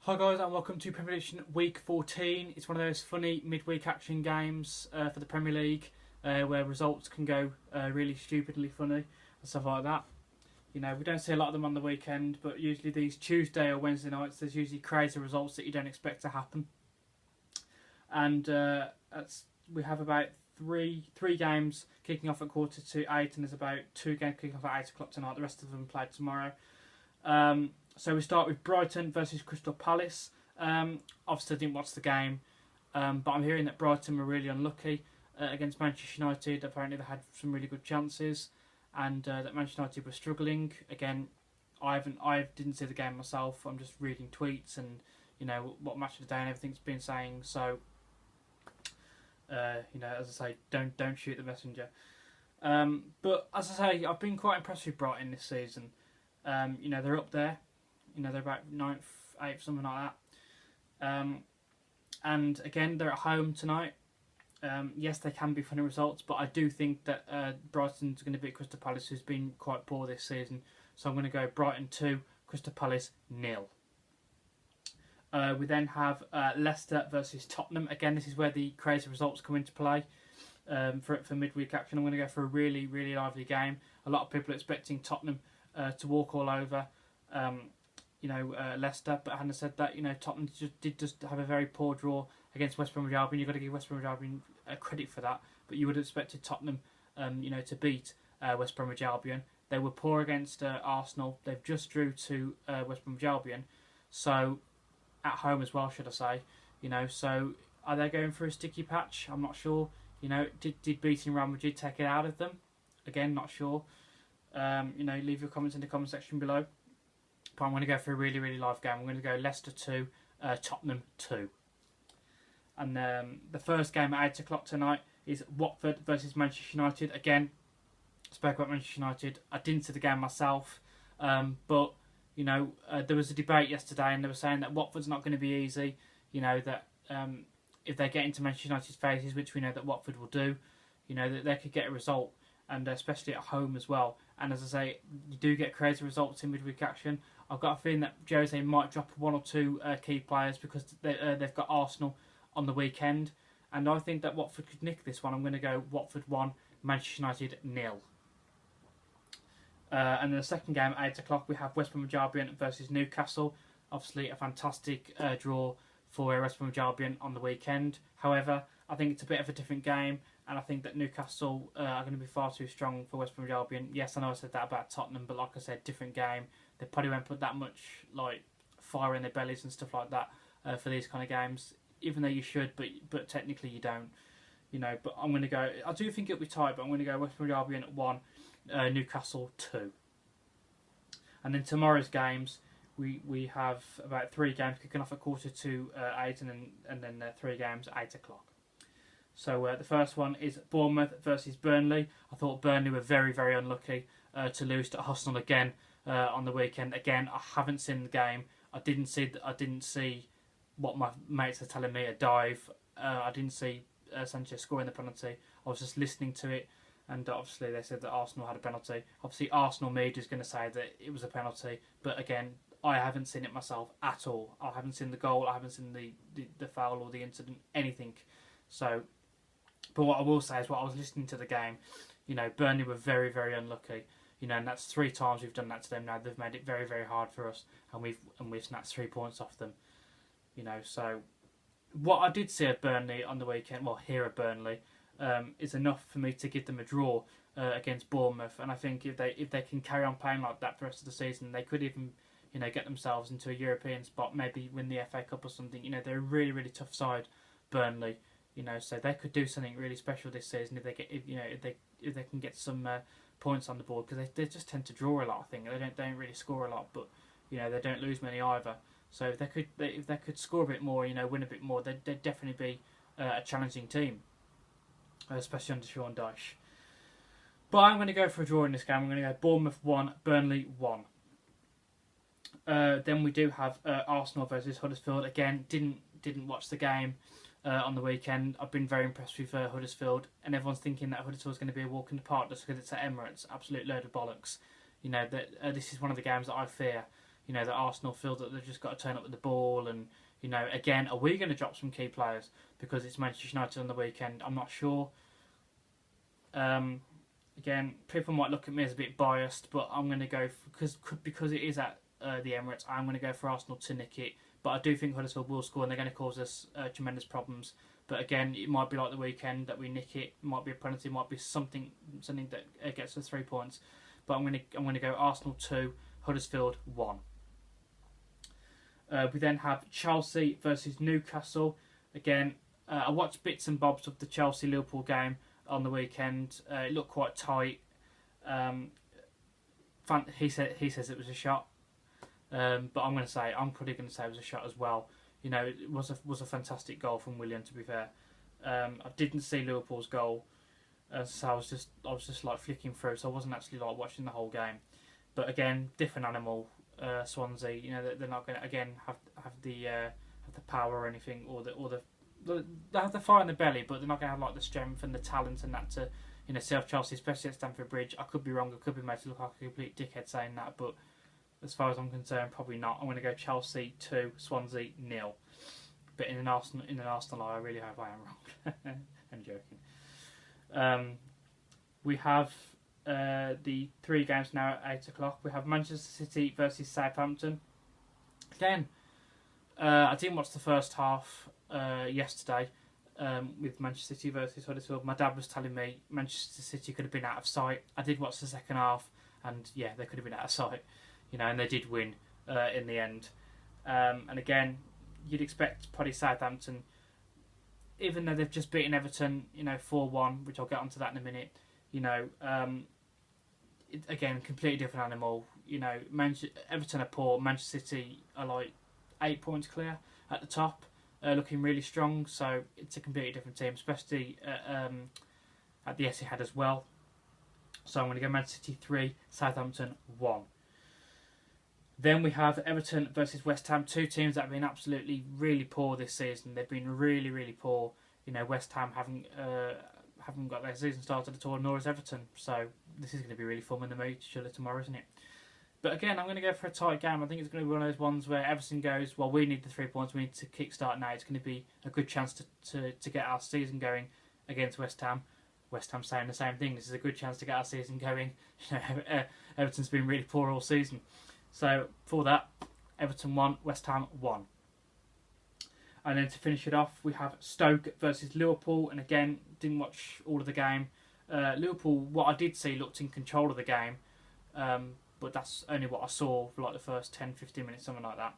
Hi guys and welcome to Premier League Week 14. It's one of those funny midweek action games for the Premier League where results can go really stupidly funny and stuff like that. You know, we don't see a lot of them on the weekend, but usually these Tuesday or Wednesday nights there's usually crazy results that you don't expect to happen. And we have about three games kicking off at 7:45, and there's about 2 games kicking off at 8 o'clock tonight. The rest of them played tomorrow. So we start with Brighton versus Crystal Palace. Obviously, I didn't watch the game, but I'm hearing that Brighton were really unlucky against Manchester United. Apparently, they had some really good chances, and that Manchester United were struggling. Again, I didn't see the game myself. I'm just reading tweets and what match of the day and everything's been saying. So, as I say, don't shoot the messenger. But as I say, I've been quite impressed with Brighton this season. They're up there. They're about 9th, 8th, something like that. And again, they're at home tonight. Yes, they can be funny results, but I do think that Brighton's going to beat Crystal Palace, who's been quite poor this season. So I'm going to go Brighton 2, Crystal Palace 0. We then have Leicester versus Tottenham. Again, this is where the crazy results come into play for midweek action. I'm going to go for a really, really lively game. A lot of people are expecting Tottenham to walk all over Leicester, but having said that, Tottenham did have a very poor draw against West Bromwich Albion. You've got to give West Bromwich Albion credit for that, but you would have expected Tottenham, to beat West Bromwich Albion. They were poor against Arsenal. They've just drew to West Bromwich Albion, so at home as well, should I say? So are they going for a sticky patch? I'm not sure. Did beating Real Madrid take it out of them? Again, not sure. Leave your comments in the comment section below. But I'm going to go for a really, really live game. I'm going to go Leicester 2, Tottenham 2. And the first game at 8 o'clock tonight is Watford versus Manchester United. Again, spoke about Manchester United. I didn't see the game myself, but there was a debate yesterday, and they were saying that Watford's not going to be easy. That if they get into Manchester United's faces, which we know that Watford will do, that they could get a result, and especially at home as well. And as I say, you do get crazy results in midweek action. I've got a feeling that Jose might drop 1 or 2 key players because they've got Arsenal on the weekend. And I think that Watford could nick this one. I'm going to go Watford 1, Manchester United 0. And then the second game at 8 o'clock, we have West Bromwich Albion versus Newcastle. Obviously, a fantastic draw for West Bromwich Albion on the weekend. However, I think it's a bit of a different game, and I think that Newcastle are going to be far too strong for West Bromwich Albion. Yes, I know I said that about Tottenham, but like I said, different game. They probably won't put that much fire in their bellies and stuff like that for these kind of games, even though you should, but technically you don't. But I'm going to go. I do think it'll be tight, but I'm going to go West Bromwich Albion at 1, Newcastle 2. And then tomorrow's games, we have about 3 games kicking off at 7:45, and then 3 games at 8 o'clock. So the first one is Bournemouth versus Burnley. I thought Burnley were very, very unlucky to lose to Arsenal again on the weekend. Again, I haven't seen the game. I didn't see what my mates are telling me, a dive. I didn't see Sanchez scoring the penalty. I was just listening to it, and obviously they said that Arsenal had a penalty. Obviously, Arsenal media is going to say that it was a penalty, but again, I haven't seen it myself at all. I haven't seen the goal. I haven't seen the foul or the incident, anything. So, but what I will say is, while I was listening to the game, Burnley were very, very unlucky. And that's 3 times we've done that to them now. They've made it very, very hard for us, and we've snatched 3 points off them. So what I did see at Burnley on the weekend, here at Burnley, is enough for me to give them a draw against Bournemouth. And I think if they can carry on playing like that for the rest of the season, they could even get themselves into a European spot, maybe win the FA Cup or something. They're a really, really tough side, Burnley. So they could do something really special this season if they can get some points on the board, because they just tend to draw a lot. I think they don't really score a lot, but they don't lose many either. So if they could score a bit more, win a bit more, they'd definitely be a challenging team, especially under Sean Dyche. But I'm going to go for a draw in this game. I'm going to go Bournemouth 1, Burnley 1. Then we do have Arsenal versus Huddersfield. Again, didn't watch the game on the weekend. I've been very impressed with Huddersfield, and everyone's thinking that Huddersfield's going to be a walk in the park just because it's at Emirates. Absolute load of bollocks. That this is one of the games that I fear. you know, that Arsenal feel that they've just got to turn up with the ball. And, you know, again, are we going to drop some key players because it's Manchester United on the weekend? I'm not sure. Again, people might look at me as a bit biased, but I'm going to go because it is at the Emirates. I'm going to go for Arsenal to nick it. But I do think Huddersfield will score, and they're going to cause us tremendous problems. But again, it might be like the weekend that we nick it. It might be a penalty. It might be something that gets us 3 points. But I'm going to go Arsenal 2, Huddersfield 1. We then have Chelsea versus Newcastle. Again, I watched bits and bobs of the Chelsea-Liverpool game on the weekend. It looked quite tight. He says it was a shot. But I'm probably going to say it was a shot as well. You know, it was a fantastic goal from Willian, to be fair. I didn't see Liverpool's goal, so I was just like flicking through, so I wasn't actually like watching the whole game. But again, different animal. Swansea, you know, they're not going to again have the power or anything, or they have the fire in the belly, but they're not going to have like the strength and the talent and that to, you know, serve Chelsea, especially at Stamford Bridge. I could be wrong. I could be made to look like a complete dickhead saying that, but as far as I'm concerned, probably not. I'm going to go Chelsea 2, Swansea 0. But in an Arsenal, I really hope I am wrong. I'm joking. We have the 3 games now at 8 o'clock. We have Manchester City versus Southampton. Again, I didn't watch the first half yesterday with Manchester City versus Huddersfield. My dad was telling me Manchester City could have been out of sight. I did watch the second half, and yeah, they could have been out of sight. You know, and they did win in the end. And again, you'd expect probably Southampton, even though they've just beaten Everton, you know, 4-1, which I'll get onto that in a minute. You know, again, completely different animal. You know, Everton are poor. Manchester City are like 8 points clear at the top, looking really strong. So it's a completely different team, especially at the Etihad as well. So I'm going to go Manchester City 3, Southampton 1. Then we have Everton versus West Ham, 2 teams that have been absolutely really poor this season. They've been really, really poor. You know, West Ham haven't got their season started at all, nor has Everton. So this is going to be really fun when they meet each other tomorrow, isn't it? But again, I'm going to go for a tight game. I think it's going to be one of those ones where Everton goes, well, we need the 3 points, we need to kickstart now. It's going to be a good chance to get our season going against West Ham. West Ham saying the same thing. This is a good chance to get our season going. You know, Everton's been really poor all season. So for that, Everton 1, West Ham 1. And then to finish it off, we have Stoke versus Liverpool. And again, didn't watch all of the game. Liverpool, what I did see, looked in control of the game. But that's only what I saw for like the first 10-15 minutes, something like that.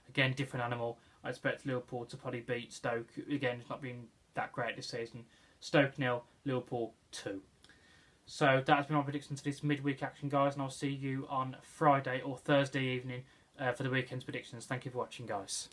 Again, different animal. I expect Liverpool to probably beat Stoke. Again, it's not been that great this season. Stoke 0, Liverpool 2. So that has been my prediction for this midweek action, guys, and I'll see you on Friday or Thursday evening for the weekend's predictions. Thank you for watching, guys.